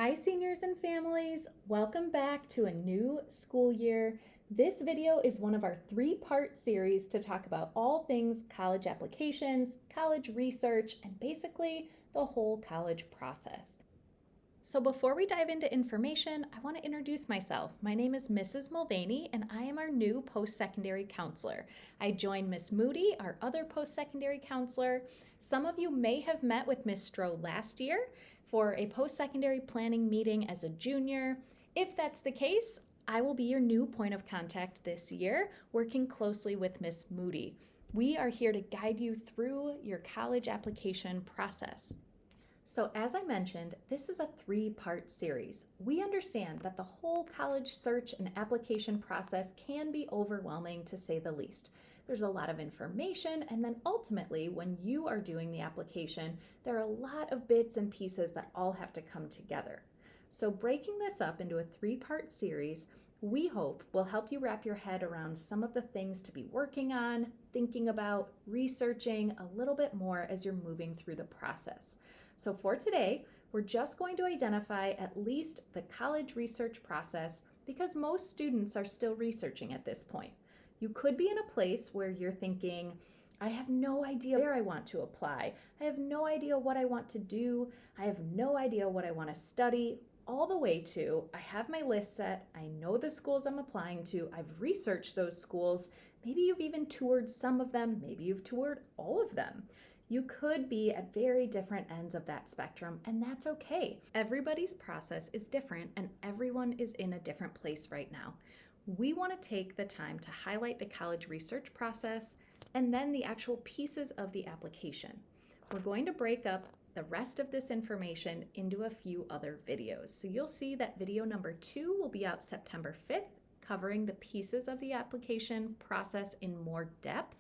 Hi, seniors and families. Welcome back to a new school year. This video is one of our three-part series to talk about all things college applications, college research, and basically the whole college process. So before we dive into information, I want to introduce myself. My name is Mrs. Mulvaney, and I am our new post-secondary counselor. I joined Miss Moody, our other post-secondary counselor. Some of you may have met with Miss Stroh last year for a post-secondary planning meeting as a junior. If that's the case, I will be your new point of contact this year, working closely with Miss Moody. We are here to guide you through your college application process. So as I mentioned, this is a three-part series. We understand that the whole college search and application process can be overwhelming, to say the least. There's a lot of information, and then ultimately, when you are doing the application, there are a lot of bits and pieces that all have to come together. So breaking this up into a three-part series, we hope will help you wrap your head around some of the things to be working on, thinking about, researching a little bit more as you're moving through the process. So for today, we're just going to identify at least the college research process because most students are still researching at this point. You could be in a place where you're thinking, I have no idea where I want to apply. I have no idea what I want to do. I have no idea what I want to study. All the way to, I have my list set. I know the schools I'm applying to. I've researched those schools. Maybe you've even toured some of them. Maybe you've toured all of them. You could be at very different ends of that spectrum, and that's okay. Everybody's process is different, and everyone is in a different place right now. We want to take the time to highlight the college research process and then the actual pieces of the application. We're going to break up the rest of this information into a few other videos. So you'll see that video number 2 will be out September 5th, covering the pieces of the application process in more depth.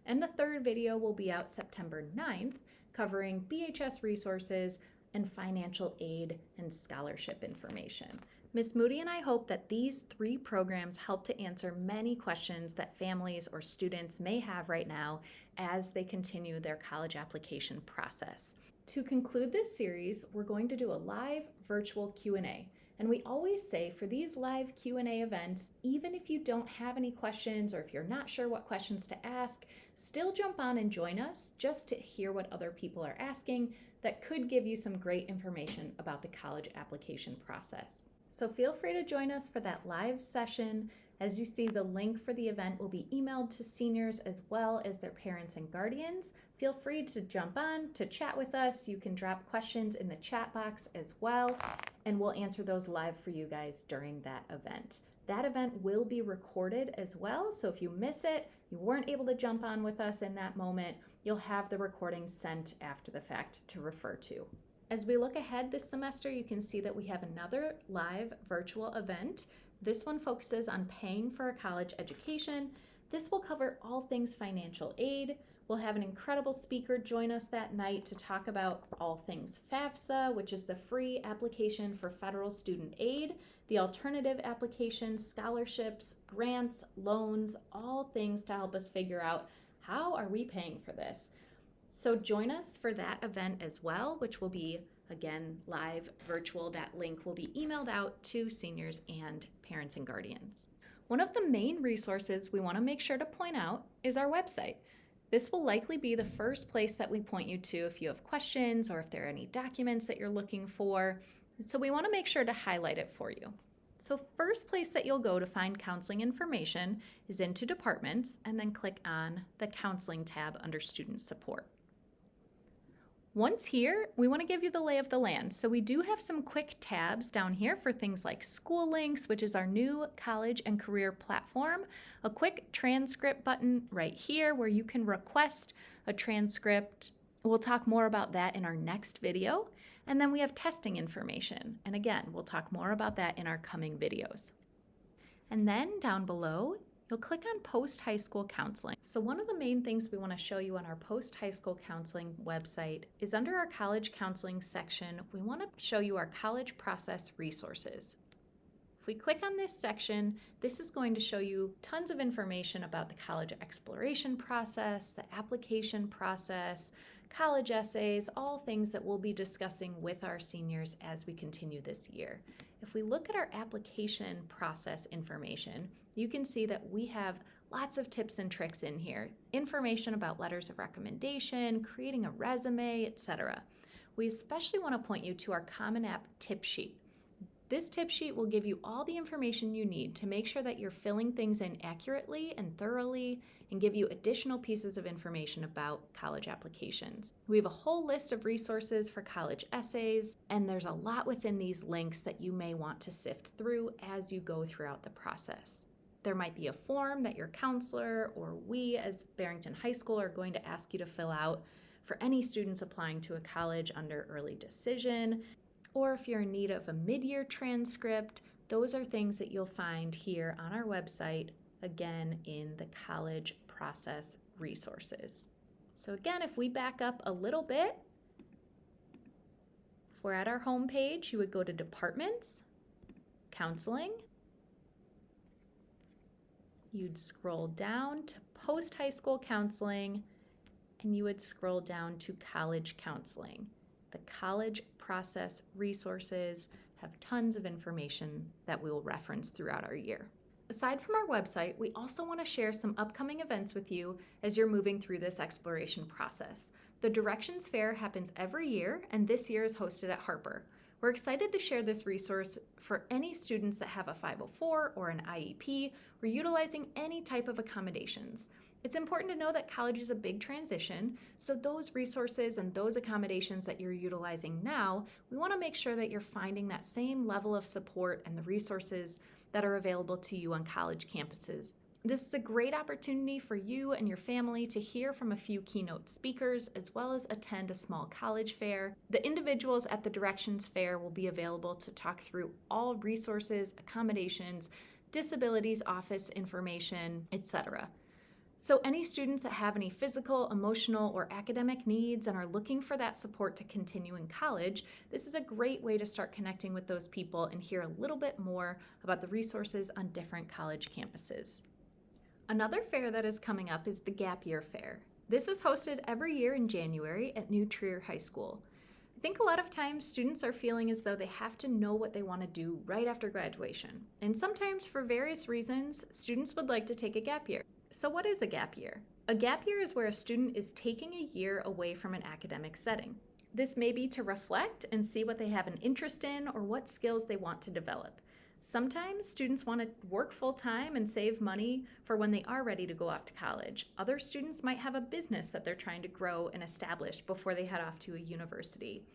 And the third video will be out September 9th, covering BHS resources and financial aid and scholarship information. Ms. Moody and I hope that these three programs help to answer many questions that families or students may have right now as they continue their college application process. To conclude this series, we're going to do a live virtual Q&A. And we always say for these live Q&A events, even if you don't have any questions or if you're not sure what questions to ask, still jump on and join us just to hear what other people are asking that could give you some great information about the college application process. So feel free to join us for that live session. As you see, the link for the event will be emailed to seniors as well as their parents and guardians. Feel free to jump on to chat with us. You can drop questions in the chat box as well, and we'll answer those live for you guys during that event. That event will be recorded as well, so if you miss it, you weren't able to jump on with us in that moment, you'll have the recording sent after the fact to refer to. As we look ahead this semester, you can see that we have another live virtual event. This one focuses on paying for a college education. This will cover all things financial aid. We'll have an incredible speaker join us that night to talk about all things FAFSA, which is the free application for federal student aid, the alternative applications, scholarships, grants, loans, all things to help us figure out how are we paying for this. So join us for that event as well, which will be, again, live virtual. That link will be emailed out to seniors and parents and guardians. One of the main resources we want to make sure to point out is our website. This will likely be the first place that we point you to if you have questions or if there are any documents that you're looking for. So we want to make sure to highlight it for you. So first place that you'll go to find counseling information is into departments and then click on the counseling tab under student support. Once here, we want to give you the lay of the land. So we do have some quick tabs down here for things like School Links, which is our new college and career platform, a quick transcript button right here where you can request a transcript. We'll talk more about that in our next video. And then we have testing information. And again, we'll talk more about that in our coming videos. And then down below, you'll click on post-high school counseling. So one of the main things we want to show you on our post-high school counseling website is under our college counseling section, we want to show you our college process resources. If we click on this section, this is going to show you tons of information about the college exploration process, the application process, college essays, all things that we'll be discussing with our seniors as we continue this year. If we look at our application process information, you can see that we have lots of tips and tricks in here. Information about letters of recommendation, creating a resume, etc. We especially want to point you to our Common App tip sheet. This tip sheet will give you all the information you need to make sure that you're filling things in accurately and thoroughly and give you additional pieces of information about college applications. We have a whole list of resources for college essays, and there's a lot within these links that you may want to sift through as you go throughout the process. There might be a form that your counselor or we as Barrington High School are going to ask you to fill out for any students applying to a college under early decision. Or if you're in need of a mid-year transcript, those are things that you'll find here on our website, again in the college process resources. So again, if we back up a little bit, if we're at our home page, you would go to Departments, Counseling. You'd scroll down to Post-High School Counseling, and you would scroll down to College Counseling. The college process resources have tons of information that we will reference throughout our year. Aside from our website, we also want to share some upcoming events with you as you're moving through this exploration process. The Directions Fair happens every year, and this year is hosted at Harper. We're excited to share this resource for any students that have a 504 or an IEP or utilizing any type of accommodations. It's important to know that college is a big transition, so those resources and those accommodations that you're utilizing now, we want to make sure that you're finding that same level of support and the resources that are available to you on college campuses. This is a great opportunity for you and your family to hear from a few keynote speakers, as well as attend a small college fair. The individuals at the Directions Fair will be available to talk through all resources, accommodations, disabilities office information, etc. So any students that have any physical, emotional, or academic needs and are looking for that support to continue in college, this is a great way to start connecting with those people and hear a little bit more about the resources on different college campuses. Another fair that is coming up is the Gap Year Fair. This is hosted every year in January at New Trier High School. I think a lot of times students are feeling as though they have to know what they want to do right after graduation. And sometimes for various reasons, students would like to take a gap year. So what is a gap year? A gap year is where a student is taking a year away from an academic setting. This may be to reflect and see what they have an interest in or what skills they want to develop. Sometimes students want to work full-time and save money for when they are ready to go off to college. Other students might have a business that they're trying to grow and establish before they head off to a university.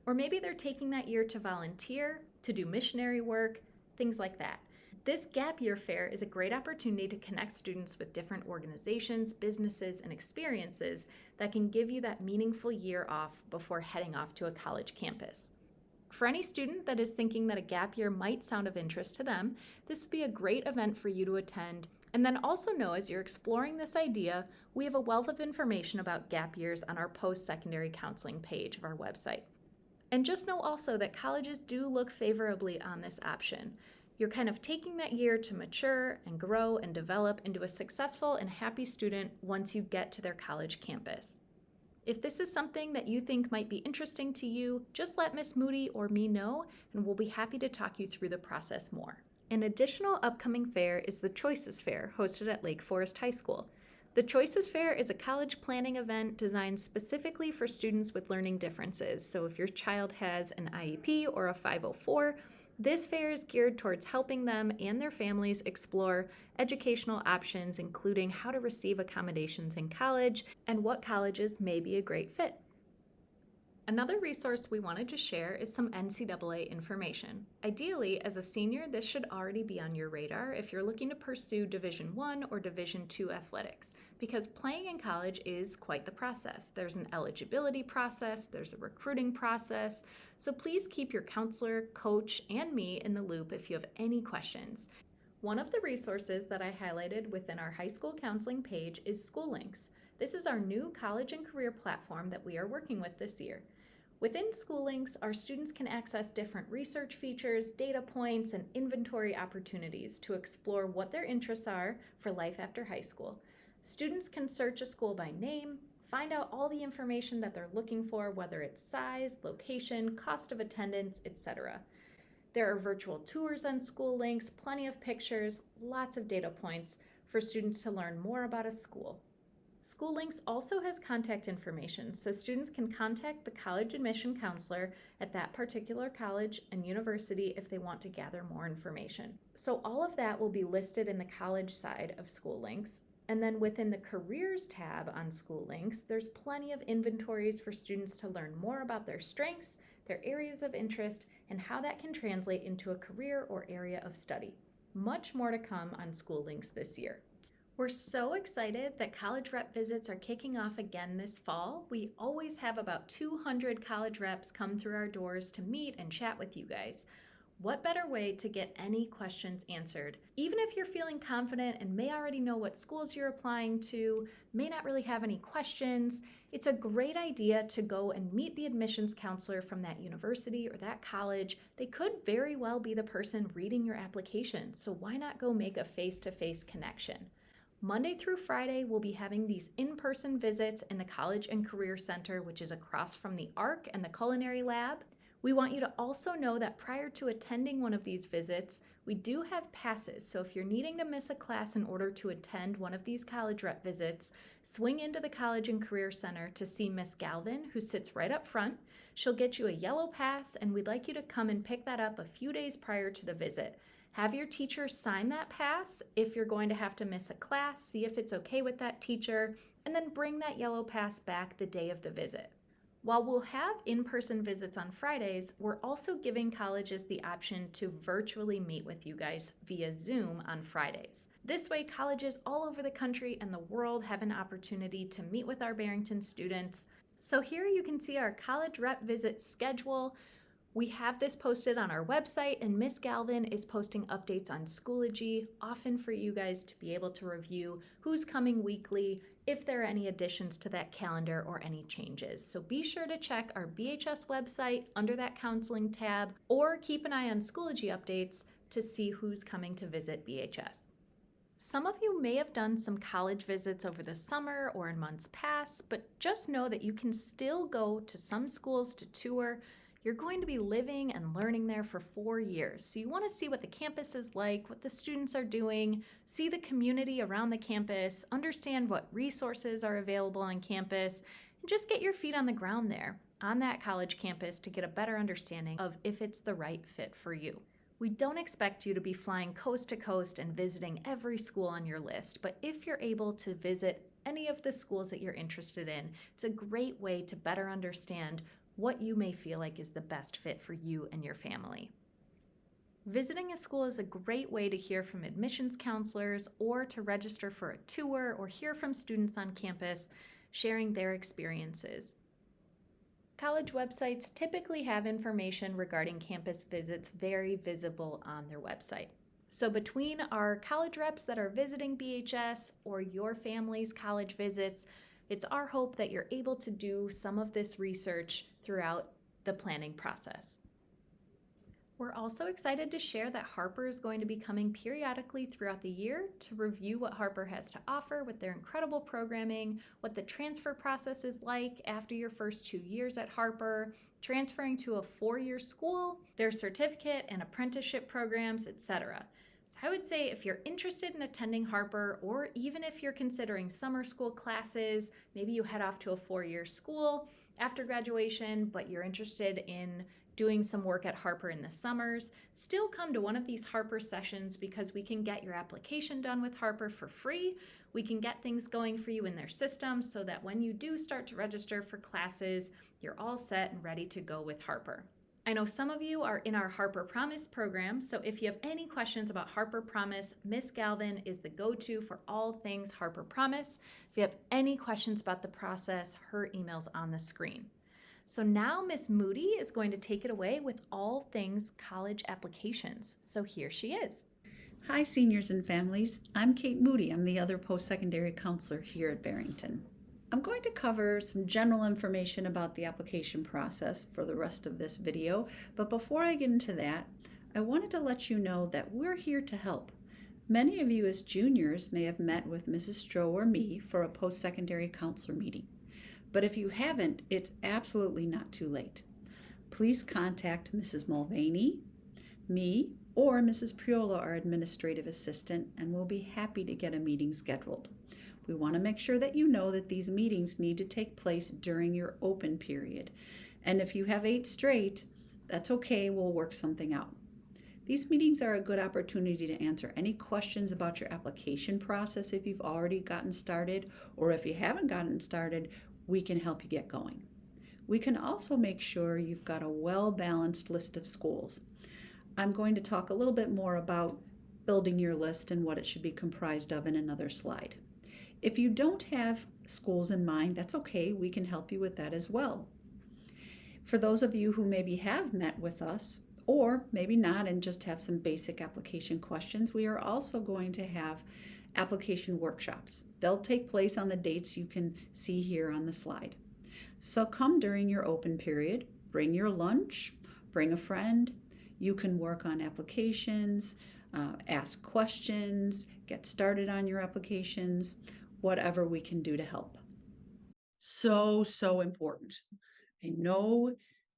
Or maybe they're taking that year to volunteer, to do missionary work, things like that. This Gap Year Fair is a great opportunity to connect students with different organizations, businesses, and experiences that can give you that meaningful year off before heading off to a college campus. For any student that is thinking that a gap year might sound of interest to them, this would be a great event for you to attend. And then also know, as you're exploring this idea, we have a wealth of information about gap years on our post-secondary counseling page of our website. And just know also that colleges do look favorably on this option. You're kind of taking that year to mature and grow and develop into a successful and happy student once you get to their college campus. If this is something that you think might be interesting to you, just let Miss Moody or me know, and we'll be happy to talk you through the process more. An additional upcoming fair is the Choices Fair, hosted at Lake Forest High School. The Choices Fair is a college planning event designed specifically for students with learning differences. So if your child has an IEP or a 504, this fair is geared towards helping them and their families explore educational options, including how to receive accommodations in college and what colleges may be a great fit. Another resource we wanted to share is some NCAA information. Ideally, as a senior, this should already be on your radar if you're looking to pursue Division I or Division II athletics, because playing in college is quite the process. There's an eligibility process, there's a recruiting process, so please keep your counselor, coach, and me in the loop if you have any questions. One of the resources that I highlighted within our high school counseling page is SchoolLinks. This is our new college and career platform that we are working with this year. Within School Links, our students can access different research features, data points, and inventory opportunities to explore what their interests are for life after high school. Students can search a school by name, find out all the information that they're looking for, whether it's size, location, cost of attendance, etc. There are virtual tours on School Links, plenty of pictures, lots of data points for students to learn more about a school. School Links also has contact information, so students can contact the college admission counselor at that particular college and university if they want to gather more information. So all of that will be listed in the college side of School Links. And then within the Careers tab on School Links, there's plenty of inventories for students to learn more about their strengths, their areas of interest, and how that can translate into a career or area of study. Much more to come on School Links this year. We're so excited that college rep visits are kicking off again this fall. We always have about 200 college reps come through our doors to meet and chat with you guys. What better way to get any questions answered? Even if you're feeling confident and may already know what schools you're applying to, may not really have any questions, it's a great idea to go and meet the admissions counselor from that university or that college. They could very well be the person reading your application, so why not go make a face-to-face connection? Monday through Friday, we'll be having these in-person visits in the College and Career Center, which is across from the ARC and the Culinary Lab. We want you to also know that prior to attending one of these visits, we do have passes. So if you're needing to miss a class in order to attend one of these college rep visits, swing into the College and Career Center to see Miss Galvin, who sits right up front. She'll get you a yellow pass, and we'd like you to come and pick that up a few days prior to the visit. Have your teacher sign that pass if you're going to have to miss a class, see if it's okay with that teacher, and then bring that yellow pass back the day of the visit. While we'll have in-person visits on Fridays, we're also giving colleges the option to virtually meet with you guys via Zoom on Fridays. This way, colleges all over the country and the world have an opportunity to meet with our Barrington students. So here you can see our college rep visit schedule. We have this posted on our website, and Miss Galvin is posting updates on Schoology, often for you guys to be able to review who's coming weekly, if there are any additions to that calendar or any changes. So be sure to check our BHS website under that counseling tab, or keep an eye on Schoology updates to see who's coming to visit BHS. Some of you may have done some college visits over the summer or in months past, but just know that you can still go to some schools to tour. You're going to be living and learning there for 4 years, so you want to see what the campus is like, what the students are doing, see the community around the campus, understand what resources are available on campus, and just get your feet on the ground there on that college campus to get a better understanding of if it's the right fit for you. We don't expect you to be flying coast to coast and visiting every school on your list, but if you're able to visit any of the schools that you're interested in, it's a great way to better understand what you may feel like is the best fit for you and your family. Visiting a school is a great way to hear from admissions counselors or to register for a tour or hear from students on campus sharing their experiences. College websites typically have information regarding campus visits very visible on their website. So between our college reps that are visiting BHS or your family's college visits, it's our hope that you're able to do some of this research throughout the planning process. We're also excited to share that Harper is going to be coming periodically throughout the year to review what Harper has to offer with their incredible programming, what the transfer process is like after your first 2 years at Harper, transferring to a 4-year school, their certificate and apprenticeship programs, etc. So I would say if you're interested in attending Harper, or even if you're considering summer school classes, maybe you head off to a 4-year school after graduation, but you're interested in doing some work at Harper in the summers, still come to one of these Harper sessions because we can get your application done with Harper for free. We can get things going for you in their system so that when you do start to register for classes, you're all set and ready to go with Harper. I know some of you are in our Harper Promise program, so if you have any questions about Harper Promise, Miss Galvin is the go-to for all things Harper Promise. If you have any questions about the process, her email's on the screen. So now Miss Moody is going to take it away with all things college applications. So here she is. Hi, seniors and families. I'm Kate Moody. I'm the other post-secondary counselor here at Barrington. I'm going to cover some general information about the application process for the rest of this video, but before I get into that, I wanted to let you know that we're here to help. Many of you as juniors may have met with Mrs. Stroh or me for a post-secondary counselor meeting, but if you haven't, it's absolutely not too late. Please contact Mrs. Mulvaney, me, or Mrs. Priola, our administrative assistant, and we'll be happy to get a meeting scheduled. We want to make sure that you know that these meetings need to take place during your open period. And if you have 8 straight, that's okay, we'll work something out. These meetings are a good opportunity to answer any questions about your application process if you've already gotten started, or if you haven't gotten started, we can help you get going. We can also make sure you've got a well-balanced list of schools. I'm going to talk a little bit more about building your list and what it should be comprised of in another slide. If you don't have schools in mind, that's okay. We can help you with that as well. For those of you who maybe have met with us, or maybe not and just have some basic application questions, we are also going to have application workshops. They'll take place on the dates you can see here on the slide. So come during your open period, bring your lunch, bring a friend. You can work on applications, ask questions, get started on your applications, whatever we can do to help. So important. I know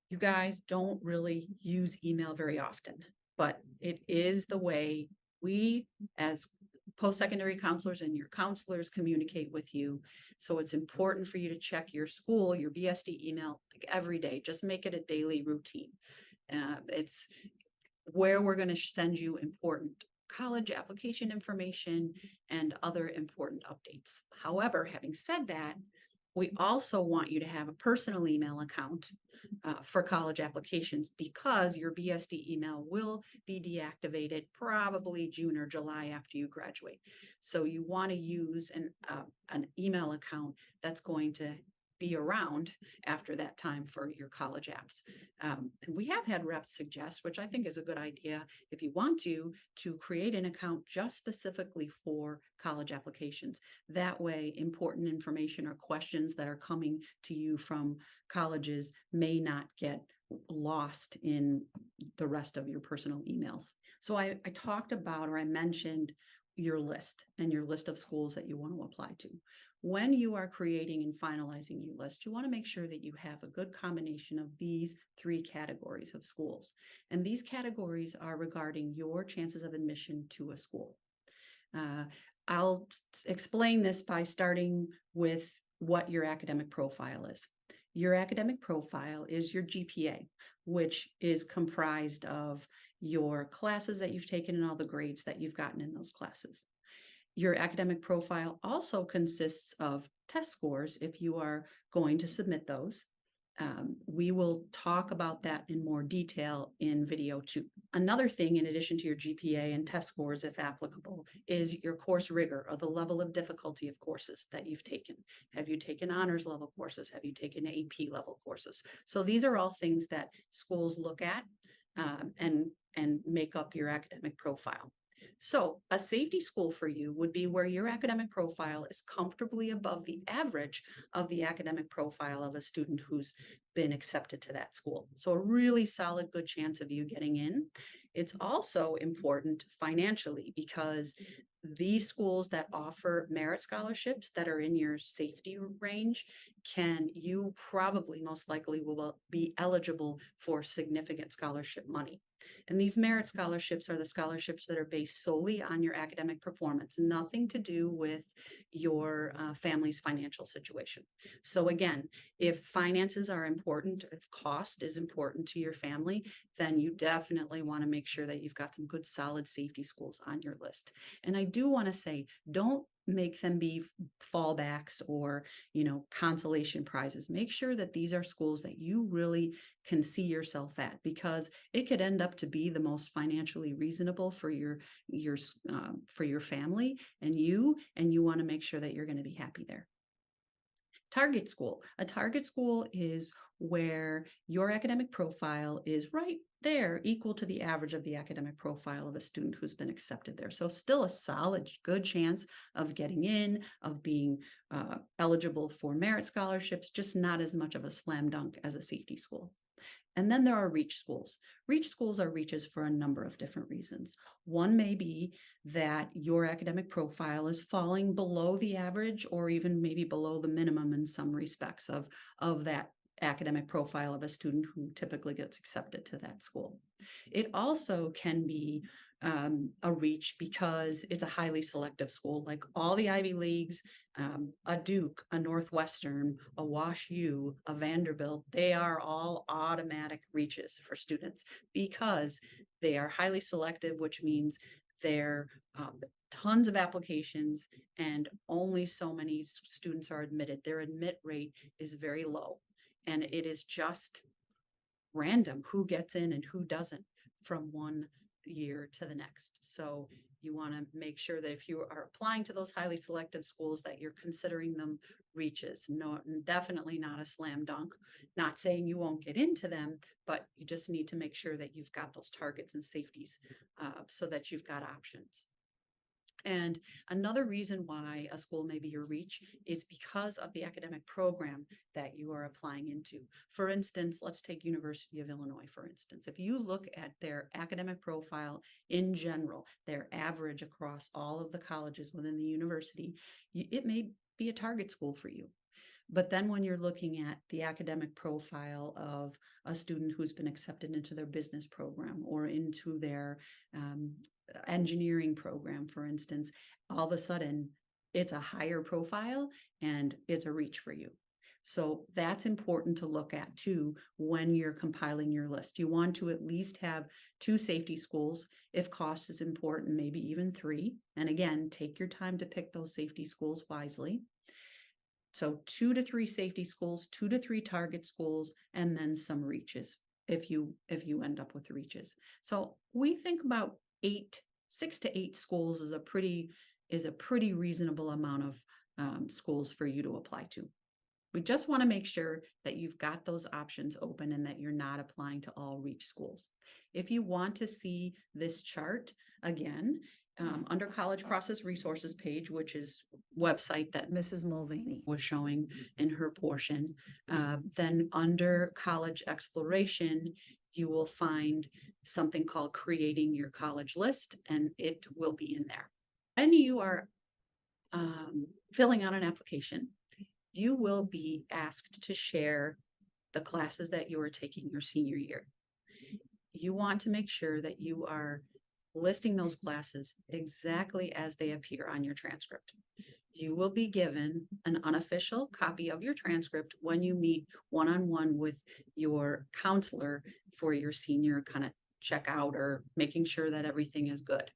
you guys don't really use email very often, but it is the way we as post-secondary counselors and your counselors communicate with you. So it's important for you to check your school, your BSD email like every day. Just make it a daily routine. It's where we're going to send you important college application information and other important updates. However, having said that, we also want you to have a personal email account for college applications because your BSD email will be deactivated probably June or July after you graduate. So you want to use an email account that's going to be around after that time for your college apps. And we have had reps suggest, which I think is a good idea, if you want to create an account just specifically for college applications. That way, important information or questions that are coming to you from colleges may not get lost in the rest of your personal emails. So I talked about, or I mentioned your list and your list of schools that you want to apply to. When you are creating and finalizing your list, you want to make sure that you have a good combination of these 3 categories of schools. And these categories are regarding your chances of admission to a school. I'll explain this by starting with what your academic profile is. Your academic profile is your GPA, which is comprised of your classes that you've taken and all the grades that you've gotten in those classes. Your academic profile also consists of test scores if you are going to submit those. We will talk about that in more detail in video 2. Another thing, in addition to your GPA and test scores, if applicable, is your course rigor or the level of difficulty of courses that you've taken. Have you taken honors level courses? Have you taken AP level courses? So these are all things that schools look at and make up your academic profile. So a safety school for you would be where your academic profile is comfortably above the average of the academic profile of a student who's been accepted to that school. So a really solid, good chance of you getting in. It's also important financially because these schools that offer merit scholarships that are in your safety range you probably most likely will be eligible for significant scholarship money. And these merit scholarships are the scholarships that are based solely on your academic performance, nothing to do with your family's financial situation. So again, if finances are important, if cost is important to your family, then you definitely want to make sure that you've got some good solid safety schools on your list. And I do want to say, don't make them be fallbacks or consolation prizes. Make sure that these are schools that you really can see yourself at, because it could end up to be the most financially reasonable for your family and you want to make sure that you're going to be happy there. Target school. A target school is where your academic profile is right there equal to the average of the academic profile of a student who's been accepted there. So still a solid, good chance of getting in, of being eligible for merit scholarships, just not as much of a slam dunk as a safety school. And then there are reach schools. Reach schools are reaches for a number of different reasons. One may be that your academic profile is falling below the average or even maybe below the minimum in some respects of that academic profile of a student who typically gets accepted to that school. It also can be a reach because it's a highly selective school, like all the Ivy Leagues, a Duke, a Northwestern, a Wash U, a Vanderbilt. They are all automatic reaches for students because they are highly selective, which means they're tons of applications and only so many students are admitted. Their admit rate is very low, and it is just random who gets in and who doesn't from one year to the next. So you want to make sure that if you are applying to those highly selective schools that you're considering them reaches. No, definitely not a slam dunk. Not saying you won't get into them, but you just need to make sure that you've got those targets and safeties so that you've got options. And another reason why a school may be your reach is because of the academic program that you are applying into. For instance, let's take University of Illinois, for instance. If you look at their academic profile in general, their average across all of the colleges within the university, it may be a target school for you. But then when you're looking at the academic profile of a student who's been accepted into their business program or into their engineering program, for instance, all of a sudden it's a higher profile and it's a reach for you. So that's important to look at too when you're compiling your list. You want to at least have 2 safety schools. If cost is important, maybe even 3. And again, take your time to pick those safety schools wisely. So 2 to 3 safety schools, 2 to 3 target schools, and then some reaches if you end up with reaches. So we think about 6 to 8 schools is a pretty reasonable amount of schools for you to apply to. We just want to make sure that you've got those options open and that you're not applying to all reach schools. If you want to see this chart again, under College Process Resources page, which is website that Mrs. Mulvaney was showing in her portion, then under College Exploration, you will find something called Creating Your College List, and it will be in there. When you are filling out an application, you will be asked to share the classes that you are taking your senior year. You want to make sure that you are listing those classes exactly as they appear on your transcript. You will be given an unofficial copy of your transcript when you meet one-on-one with your counselor for your senior kind of checkout or making sure that everything is good.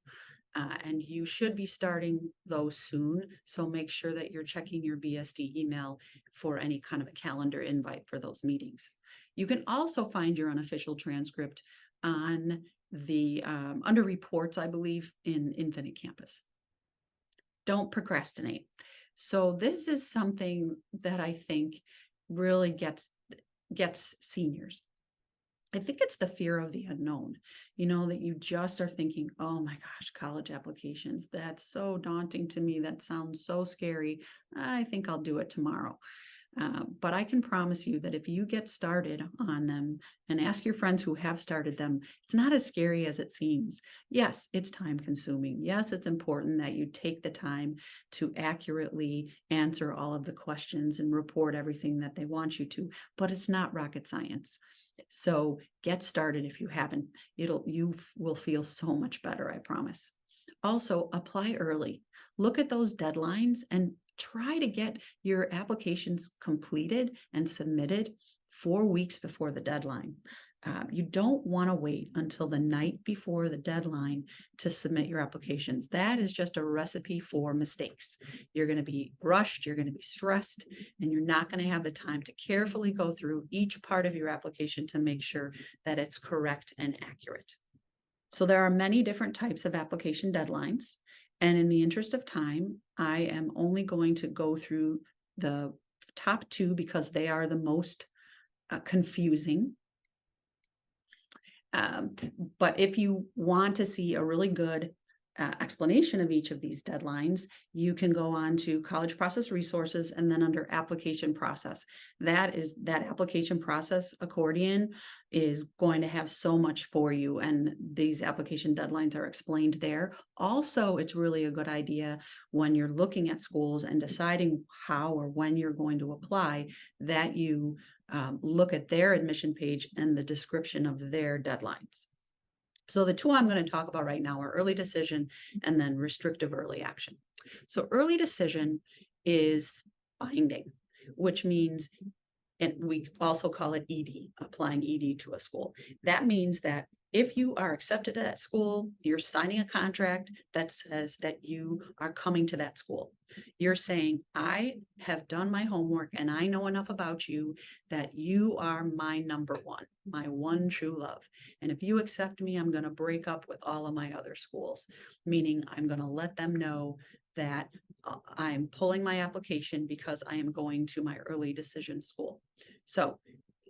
And you should be starting those soon. So make sure that you're checking your BSD email for any kind of a calendar invite for those meetings. You can also find your unofficial transcript on the under reports, I believe, in Infinite Campus. Don't procrastinate. So this is something that I think really gets seniors. I think it's the fear of the unknown, that you just are thinking, oh my gosh, college applications, that's so daunting to me. That sounds so scary. I think I'll do it tomorrow. But I can promise you that if you get started on them and ask your friends who have started them, it's not as scary as it seems. Yes, it's time consuming. Yes, it's important that you take the time to accurately answer all of the questions and report everything that they want you to, but it's not rocket science. So get started if you haven't. You will feel so much better, I promise. Also, apply early. Look at those deadlines and try to get your applications completed and submitted 4 weeks before the deadline. You don't want to wait until the night before the deadline to submit your applications. That is just a recipe for mistakes. You're going to be rushed, you're going to be stressed, and you're not going to have the time to carefully go through each part of your application to make sure that it's correct and accurate. So there are many different types of application deadlines. And in the interest of time, I am only going to go through the top 2 because they are the most confusing. Um, but if you want to see a really good explanation of each of these deadlines, you can go on to College Process Resources and then under Application Process. That application process accordion is going to have so much for you, and these application deadlines are explained there. Also, it's really a good idea when you're looking at schools and deciding how or when you're going to apply that you look at their admission page and the description of their deadlines. So the two I'm going to talk about right now are early decision and then restrictive early action. So early decision is binding, which means, and we also call it ED, applying ED to a school. That means that if you are accepted at that school, you're signing a contract that says that you are coming to that school. You're saying, I have done my homework and I know enough about you that you are my number one, my one true love. And if you accept me, I'm going to break up with all of my other schools, meaning I'm going to let them know that I'm pulling my application because I am going to my early decision school. So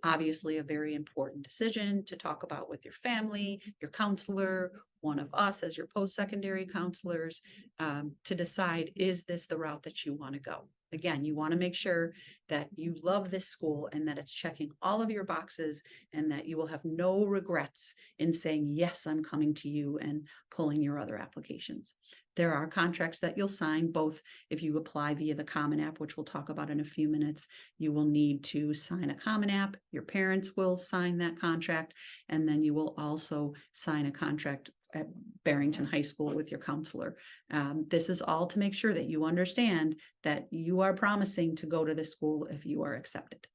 obviously a very important decision to talk about with your family, your counselor, one of us as your post-secondary counselors, to decide, is this the route that you want to go? Again, you want to make sure that you love this school and that it's checking all of your boxes and that you will have no regrets in saying, yes, I'm coming to you and pulling your other applications. There are contracts that you'll sign, both if you apply via the Common App, which we'll talk about in a few minutes. You will need to sign a Common App. Your parents will sign that contract, and then you will also sign a contract at Barrington High School with your counselor. This is all to make sure that you understand that you are promising to go to this school if you are accepted.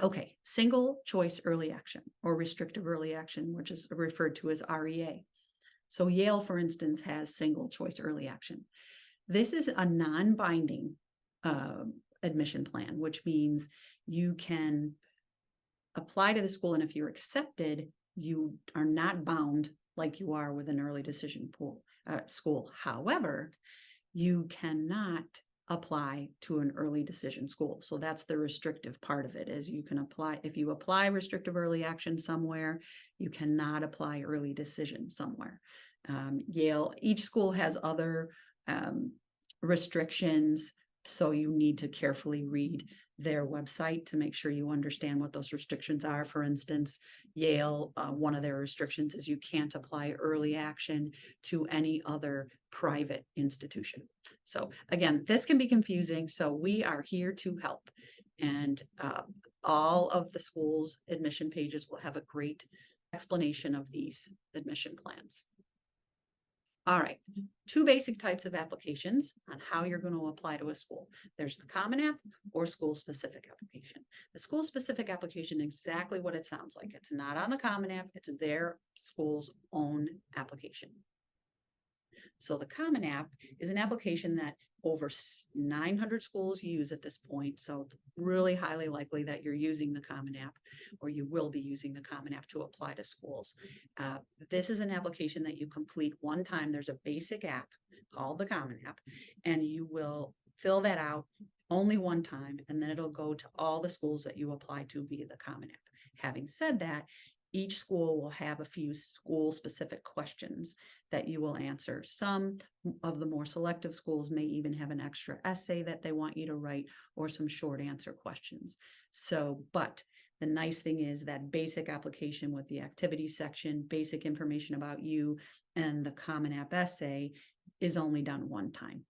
Okay, single choice early action or restrictive early action, which is referred to as REA. So Yale, for instance, has single choice early action. This is a non-binding admission plan, which means you can apply to the school, and if you're accepted, you are not bound like you are with an early decision school. However, you cannot apply to an early decision school. So that's the restrictive part of it, is you can apply, if you apply restrictive early action somewhere, you cannot apply early decision somewhere. Yale, each school has other restrictions, so you need to carefully read their website to make sure you understand what those restrictions are. For instance, Yale, one of their restrictions is you can't apply early action to any other private institution. So again, this can be confusing, so we are here to help. And all of the schools' admission pages will have a great explanation of these admission plans. All right, two basic types of applications on how you're going to apply to a school. There's the Common App or school-specific application. The school-specific application, exactly what it sounds like. It's not on the Common App, it's their school's own application. So the Common App is an application that over 900 schools use at this point. So it's really highly likely that you're using the Common App, or you will be using the Common App to apply to schools. This is an application that you complete one time. There's a basic app called the Common App, and you will fill that out only one time, and then it'll go to all the schools that you apply to via the Common App. Having said that, each school will have a few school-specific questions that you will answer. Some of the more selective schools may even have an extra essay that they want you to write, or some short answer questions. So, but the nice thing is that basic application with the activity section, basic information about you, and the Common App essay is only done one time.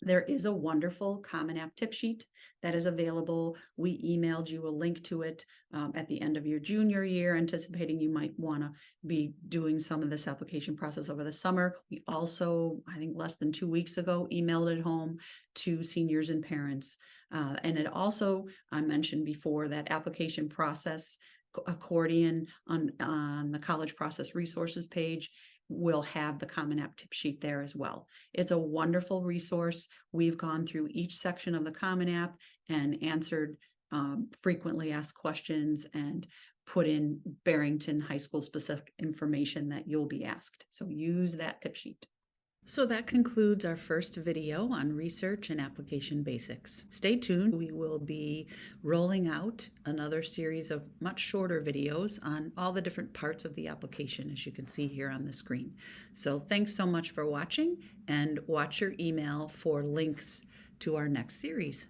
There is a wonderful Common App tip sheet that is available. We emailed you a link to it at the end of your junior year, anticipating you might want to be doing some of this application process over the summer. We also, I think less than 2 weeks ago, emailed it home to seniors and parents. And it also, I mentioned before, that application process accordion on the College Process Resources page will have the Common App tip sheet there as well. It's a wonderful resource. We've gone through each section of the Common App and answered frequently asked questions and put in Barrington High School specific information that you'll be asked. So use that tip sheet. So that concludes our first video on research and application basics. Stay tuned. We will be rolling out another series of much shorter videos on all the different parts of the application, as you can see here on the screen. So thanks so much for watching, and watch your email for links to our next series.